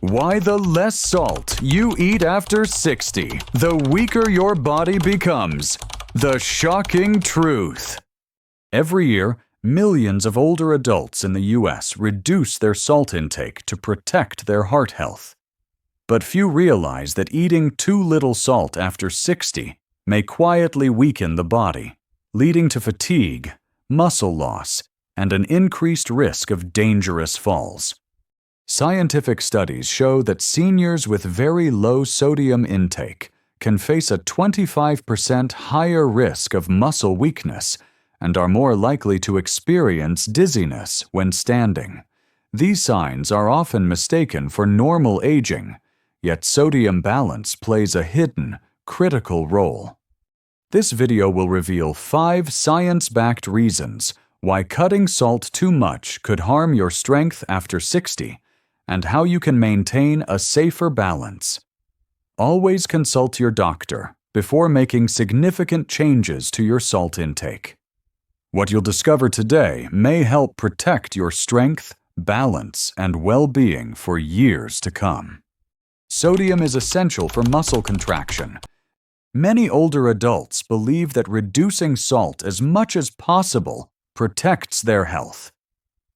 Why the less salt you eat after 60, the weaker your body becomes. The shocking truth. Every year, millions of older adults in the U.S. reduce their salt intake to protect their heart health. But few realize that eating too little salt after 60 may quietly weaken the body, leading to fatigue, muscle loss, and an increased risk of dangerous falls. Scientific studies show that seniors with very low sodium intake can face a 25% higher risk of muscle weakness and are more likely to experience dizziness when standing. These signs are often mistaken for normal aging, yet sodium balance plays a hidden, critical role. This video will reveal 5 science-backed reasons why cutting salt too much could harm your strength after 60, and how you can maintain a safer balance. Always consult your doctor before making significant changes to your salt intake. What you'll discover today may help protect your strength, balance, and well-being for years to come. Sodium is essential for muscle contraction. Many older adults believe that reducing salt as much as possible protects their health.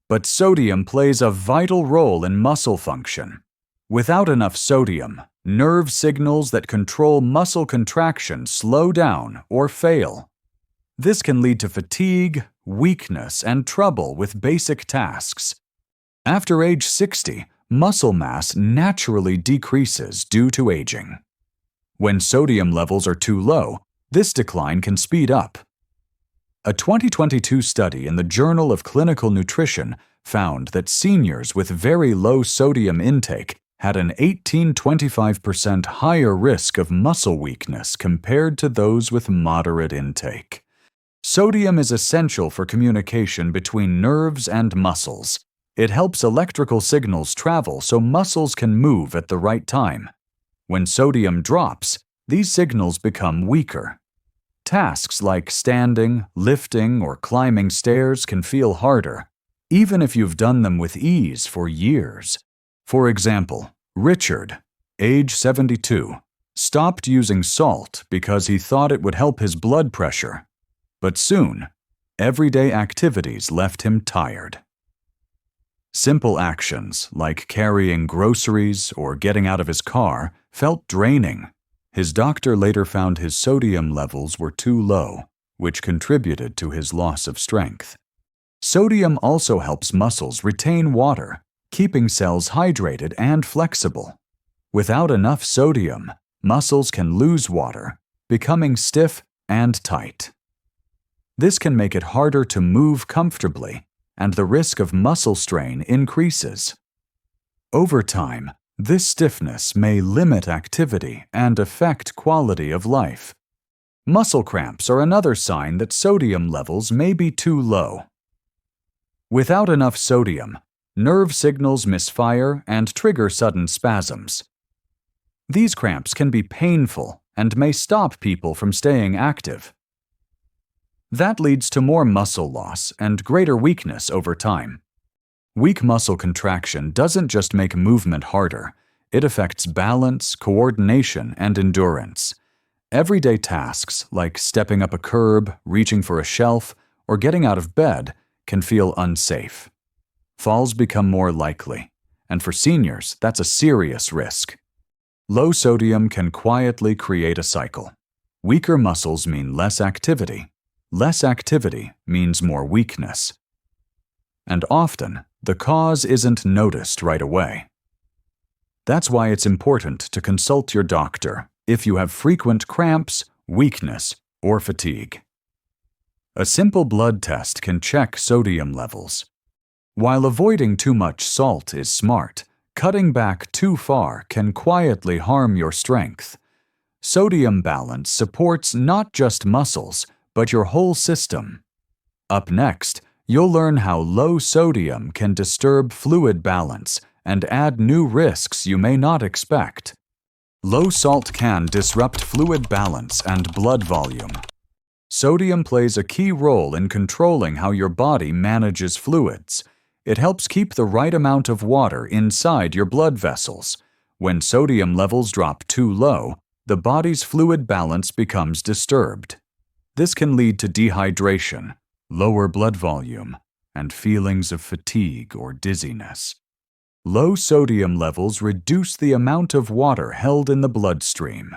But sodium plays a vital role in muscle function. Without enough sodium, nerve signals that control muscle contraction slow down or fail. This can lead to fatigue, weakness, and trouble with basic tasks. After age 60, muscle mass naturally decreases due to aging. When sodium levels are too low, this decline can speed up. A 2022 study in the Journal of Clinical Nutrition found that seniors with very low sodium intake had an 18-25% higher risk of muscle weakness compared to those with moderate intake. Sodium is essential for communication between nerves and muscles. It helps electrical signals travel so muscles can move at the right time. When sodium drops, these signals become weaker. Tasks like standing, lifting, or climbing stairs can feel harder, even if you've done them with ease for years. For example, Richard, age 72, stopped using salt because he thought it would help his blood pressure. But soon, everyday activities left him tired. Simple actions like carrying groceries or getting out of his car felt draining. His doctor later found his sodium levels were too low, which contributed to his loss of strength. Sodium also helps muscles retain water, keeping cells hydrated and flexible. Without enough sodium, muscles can lose water, becoming stiff and tight. This can make it harder to move comfortably, and the risk of muscle strain increases. Over time, this stiffness may limit activity and affect quality of life. Muscle cramps are another sign that sodium levels may be too low. Without enough sodium, nerve signals misfire and trigger sudden spasms. These cramps can be painful and may stop people from staying active. That leads to more muscle loss and greater weakness over time. Weak muscle contraction doesn't just make movement harder, it affects balance, coordination, and endurance. Everyday tasks like stepping up a curb, reaching for a shelf, or getting out of bed can feel unsafe. Falls become more likely, and for seniors, that's a serious risk. Low sodium can quietly create a cycle. Weaker muscles mean less activity. Less activity means more weakness. And often, the cause isn't noticed right away. That's why it's important to consult your doctor if you have frequent cramps, weakness, or fatigue. A simple blood test can check sodium levels. While avoiding too much salt is smart, cutting back too far can quietly harm your strength. Sodium balance supports not just muscles, but your whole system. Up next, you'll learn how low sodium can disturb fluid balance and add new risks you may not expect. Low salt can disrupt fluid balance and blood volume. Sodium plays a key role in controlling how your body manages fluids. It helps keep the right amount of water inside your blood vessels. When sodium levels drop too low, the body's fluid balance becomes disturbed. This can lead to dehydration, lower blood volume, and feelings of fatigue or dizziness. Low sodium levels reduce the amount of water held in the bloodstream.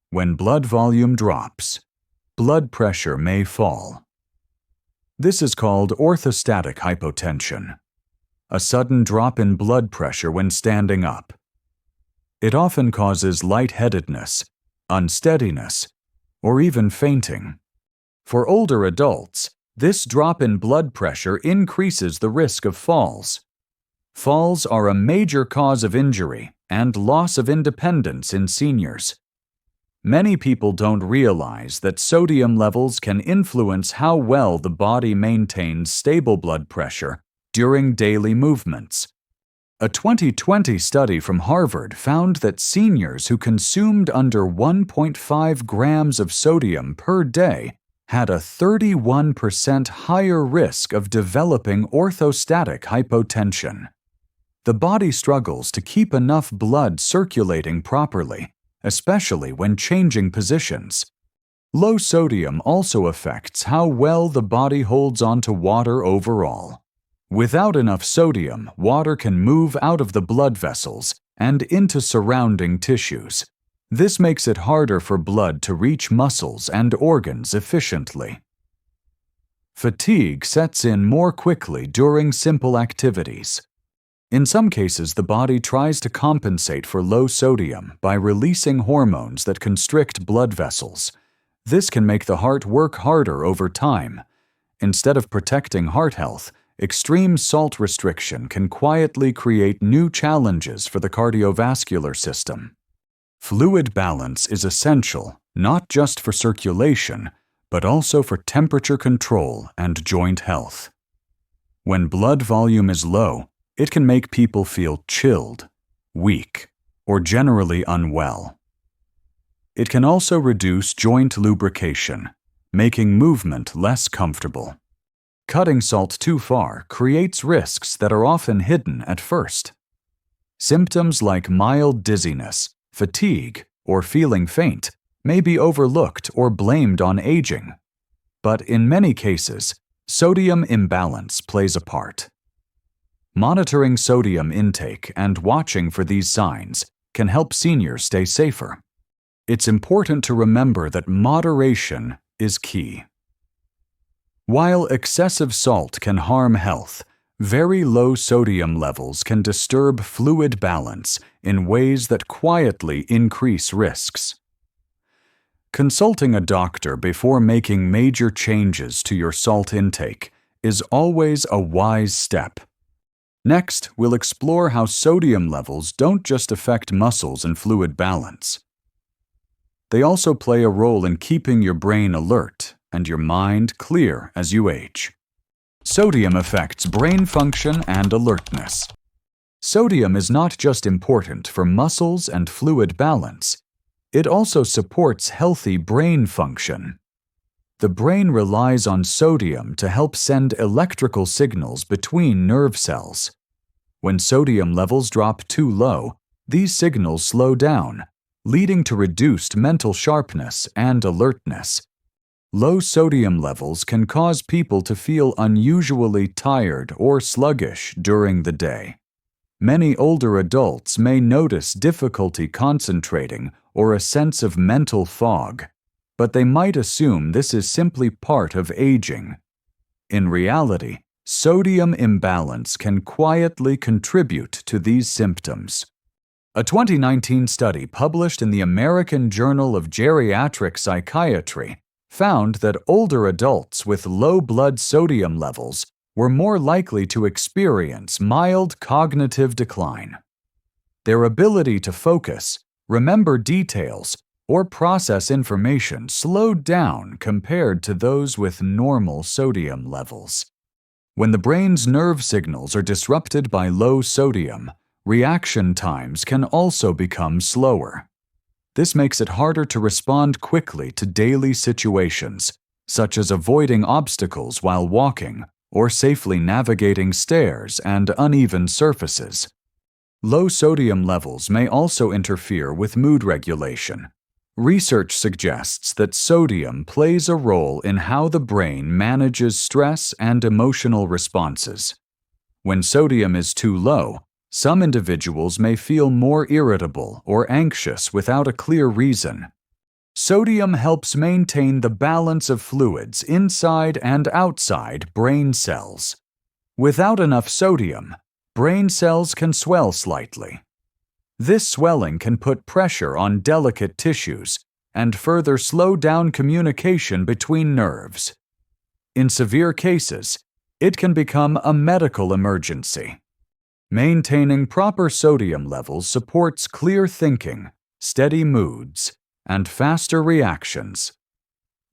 When blood volume drops, blood pressure may fall. This is called orthostatic hypotension, a sudden drop in blood pressure when standing up. It often causes lightheadedness, unsteadiness, or even fainting. For older adults, this drop in blood pressure increases the risk of falls. Falls are a major cause of injury and loss of independence in seniors. Many people don't realize that sodium levels can influence how well the body maintains stable blood pressure during daily movements. A 2020 study from Harvard found that seniors who consumed under 1.5 grams of sodium per day had a 31% higher risk of developing orthostatic hypotension. The body struggles to keep enough blood circulating properly, especially when changing positions. Low sodium also affects how well the body holds onto water overall. Without enough sodium, water can move out of the blood vessels and into surrounding tissues. This makes it harder for blood to reach muscles and organs efficiently. Fatigue sets in more quickly during simple activities. In some cases, the body tries to compensate for low sodium by releasing hormones that constrict blood vessels. This can make the heart work harder over time. Instead of protecting heart health, extreme salt restriction can quietly create new challenges for the cardiovascular system. Fluid balance is essential, not just for circulation, but also for temperature control and joint health. When blood volume is low, it can make people feel chilled, weak, or generally unwell. It can also reduce joint lubrication, making movement less comfortable. Cutting salt too far creates risks that are often hidden at first. Symptoms like mild dizziness, fatigue, or feeling faint may be overlooked or blamed on aging. But in many cases, sodium imbalance plays a part. Monitoring sodium intake and watching for these signs can help seniors stay safer. It's important to remember that moderation is key. While excessive salt can harm health, very low sodium levels can disturb fluid balance in ways that quietly increase risks. Consulting a doctor before making major changes to your salt intake is always a wise step. Next, we'll explore how sodium levels don't just affect muscles and fluid balance. They also play a role in keeping your brain alert and your mind clear as you age. Sodium affects brain function and alertness. Sodium is not just important for muscles and fluid balance, it also supports healthy brain function. The brain relies on sodium to help send electrical signals between nerve cells. When sodium levels drop too low, these signals slow down, leading to reduced mental sharpness and alertness. Low sodium levels can cause people to feel unusually tired or sluggish during the day. Many older adults may notice difficulty concentrating or a sense of mental fog, but they might assume this is simply part of aging. In reality, sodium imbalance can quietly contribute to these symptoms. A 2019 study published in the American Journal of Geriatric Psychiatry found that older adults with low blood sodium levels were more likely to experience mild cognitive decline. Their ability to focus, remember details, or process information slowed down compared to those with normal sodium levels. When the brain's nerve signals are disrupted by low sodium, reaction times can also become slower. This makes it harder to respond quickly to daily situations, such as avoiding obstacles while walking or safely navigating stairs and uneven surfaces. Low sodium levels may also interfere with mood regulation. Research suggests that sodium plays a role in how the brain manages stress and emotional responses. When sodium is too low, some individuals may feel more irritable or anxious without a clear reason. Sodium helps maintain the balance of fluids inside and outside brain cells. Without enough sodium, brain cells can swell slightly. This swelling can put pressure on delicate tissues and further slow down communication between nerves. In severe cases, it can become a medical emergency. Maintaining proper sodium levels supports clear thinking, steady moods, and faster reactions.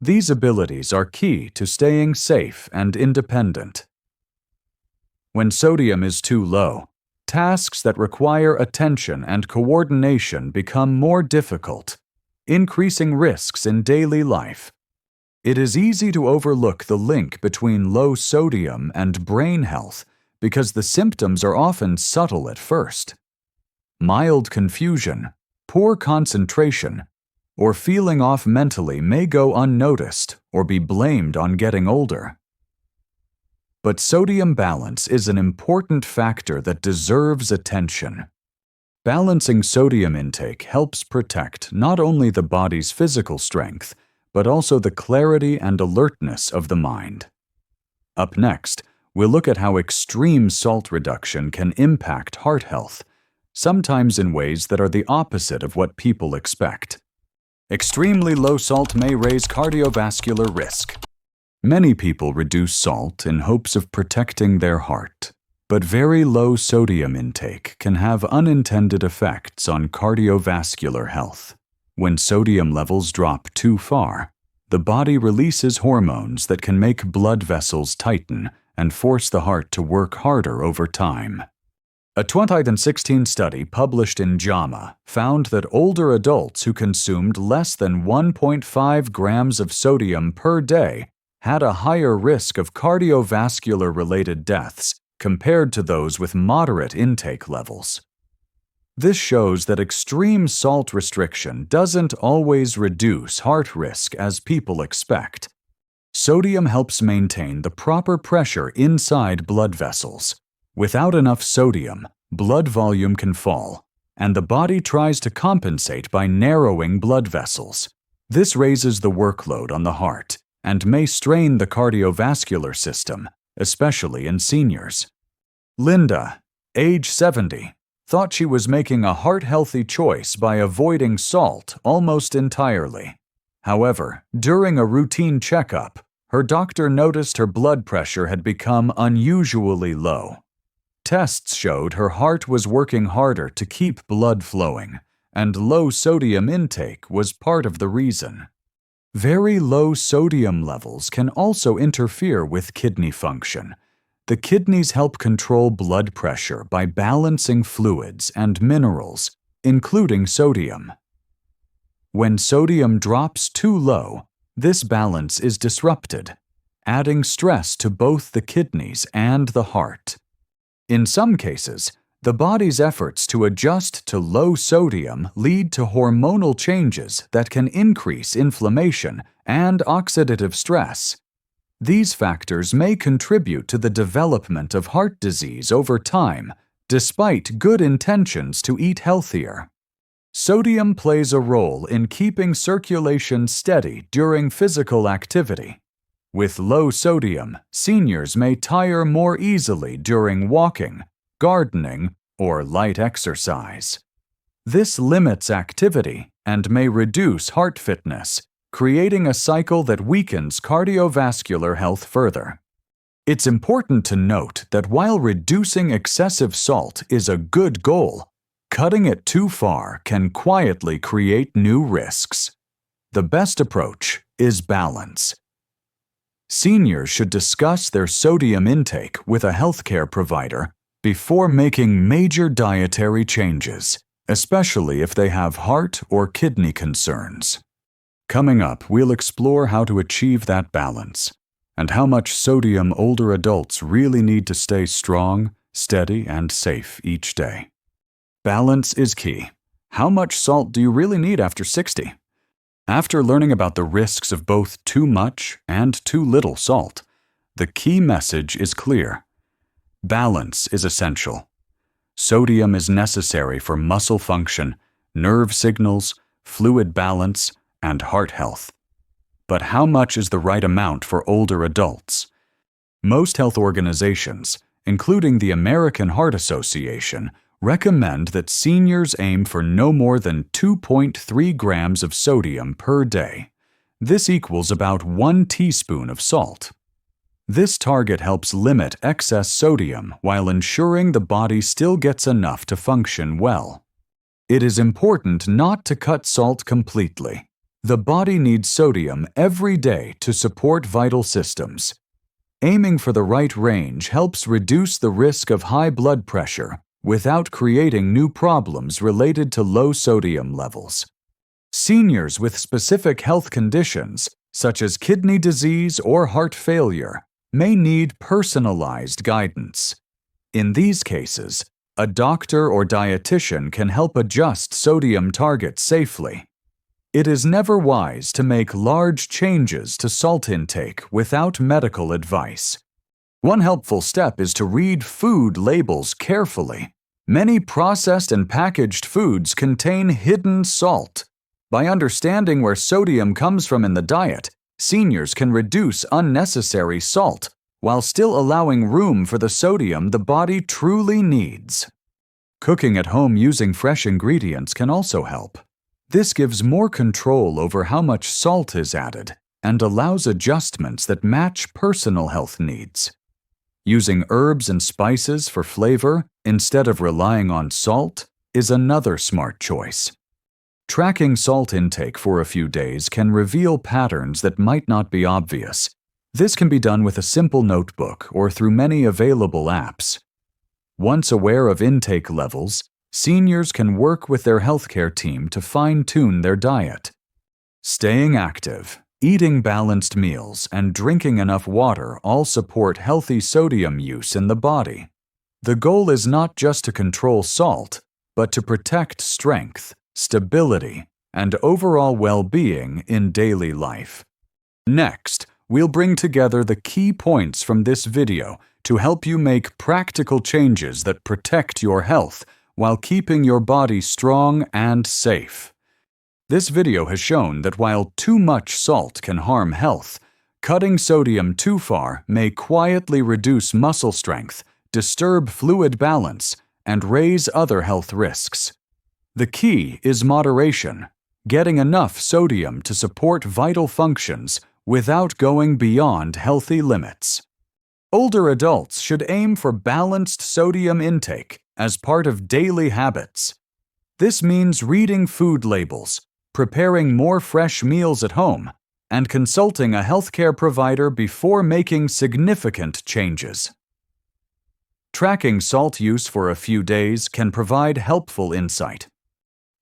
These abilities are key to staying safe and independent. When sodium is too low, tasks that require attention and coordination become more difficult, increasing risks in daily life. It is easy to overlook the link between low sodium and brain health because the symptoms are often subtle at first. Mild confusion, poor concentration, or feeling off mentally may go unnoticed or be blamed on getting older. But sodium balance is an important factor that deserves attention. Balancing sodium intake helps protect not only the body's physical strength, but also the clarity and alertness of the mind. Up next, we'll look at how extreme salt reduction can impact heart health, sometimes in ways that are the opposite of what people expect. Extremely low salt may raise cardiovascular risk. Many people reduce salt in hopes of protecting their heart, but very low sodium intake can have unintended effects on cardiovascular health. When sodium levels drop too far, the body releases hormones that can make blood vessels tighten and force the heart to work harder over time. A 2016 study published in JAMA found that older adults who consumed less than 1.5 grams of sodium per day had a higher risk of cardiovascular-related deaths compared to those with moderate intake levels. This shows that extreme salt restriction doesn't always reduce heart risk as people expect. Sodium helps maintain the proper pressure inside blood vessels. Without enough sodium, blood volume can fall, and the body tries to compensate by narrowing blood vessels. This raises the workload on the heart and may strain the cardiovascular system, especially in seniors. Linda, age 70, thought she was making a heart-healthy choice by avoiding salt almost entirely. However, during a routine checkup, her doctor noticed her blood pressure had become unusually low. Tests showed her heart was working harder to keep blood flowing, and low sodium intake was part of the reason. Very low sodium levels can also interfere with kidney function. The kidneys help control blood pressure by balancing fluids and minerals, including sodium. When sodium drops too low, this balance is disrupted, adding stress to both the kidneys and the heart. In some cases, the body's efforts to adjust to low sodium lead to hormonal changes that can increase inflammation and oxidative stress. These factors may contribute to the development of heart disease over time, despite good intentions to eat healthier. Sodium plays a role in keeping circulation steady during physical activity. With low sodium, seniors may tire more easily during walking, gardening, or light exercise. This limits activity and may reduce heart fitness, creating a cycle that weakens cardiovascular health further. It's important to note that while reducing excessive salt is a good goal, cutting it too far can quietly create new risks. The best approach is balance. Seniors should discuss their sodium intake with a healthcare provider before making major dietary changes, especially if they have heart or kidney concerns. Coming up, we'll explore how to achieve that balance. and how much sodium older adults really need to stay strong, steady, and safe each day. Balance is key. How much salt do you really need after 60? After learning about the risks of both too much and too little salt, the key message is clear. Balance is essential. Sodium is necessary for muscle function, nerve signals, fluid balance, and heart health. But how much is the right amount for older adults? Most health organizations, including the American Heart Association, recommend that seniors aim for no more than 2.3 grams of sodium per day. This equals about 1 teaspoon of salt. This target helps limit excess sodium while ensuring the body still gets enough to function well. It is important not to cut salt completely. The body needs sodium every day to support vital systems. Aiming for the right range helps reduce the risk of high blood pressure without creating new problems related to low sodium levels. Seniors with specific health conditions, such as kidney disease or heart failure, may need personalized guidance. In these cases, a doctor or dietitian can help adjust sodium targets safely. It is never wise to make large changes to salt intake without medical advice. One helpful step is to read food labels carefully. Many processed and packaged foods contain hidden salt. By understanding where sodium comes from in the diet, seniors can reduce unnecessary salt while still allowing room for the sodium the body truly needs. Cooking at home using fresh ingredients can also help. This gives more control over how much salt is added and allows adjustments that match personal health needs. Using herbs and spices for flavor instead of relying on salt is another smart choice. Tracking salt intake for a few days can reveal patterns that might not be obvious. This can be done with a simple notebook or through many available apps. Once aware of intake levels, seniors can work with their healthcare team to fine-tune their diet. Staying active, eating balanced meals, and drinking enough water all support healthy sodium use in the body. The goal is not just to control salt, but to protect strength, stability, and overall well-being in daily life. Next, we'll bring together the key points from this video to help you make practical changes that protect your health while keeping your body strong and safe. This video has shown that while too much salt can harm health, cutting sodium too far may quietly reduce muscle strength, disturb fluid balance, and raise other health risks. The key is moderation, getting enough sodium to support vital functions without going beyond healthy limits. Older adults should aim for balanced sodium intake as part of daily habits. This means reading food labels, preparing more fresh meals at home, and consulting a healthcare provider before making significant changes. Tracking salt use for a few days can provide helpful insight.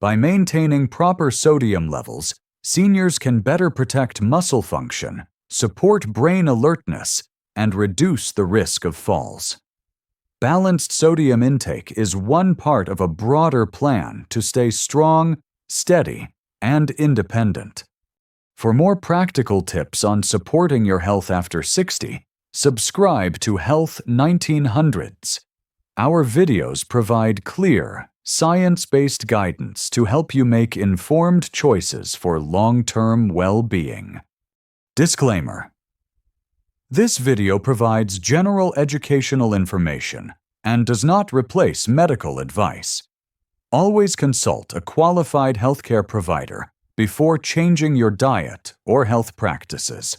By maintaining proper sodium levels, seniors can better protect muscle function, support brain alertness, and reduce the risk of falls. Balanced sodium intake is one part of a broader plan to stay strong, steady, and independent. For more practical tips on supporting your health after 60, subscribe to Health 1900s. Our videos provide clear, science-based guidance to help you make informed choices for long-term well-being. Disclaimer: this video provides general educational information and does not replace medical advice. Always consult a qualified healthcare provider before changing your diet or health practices.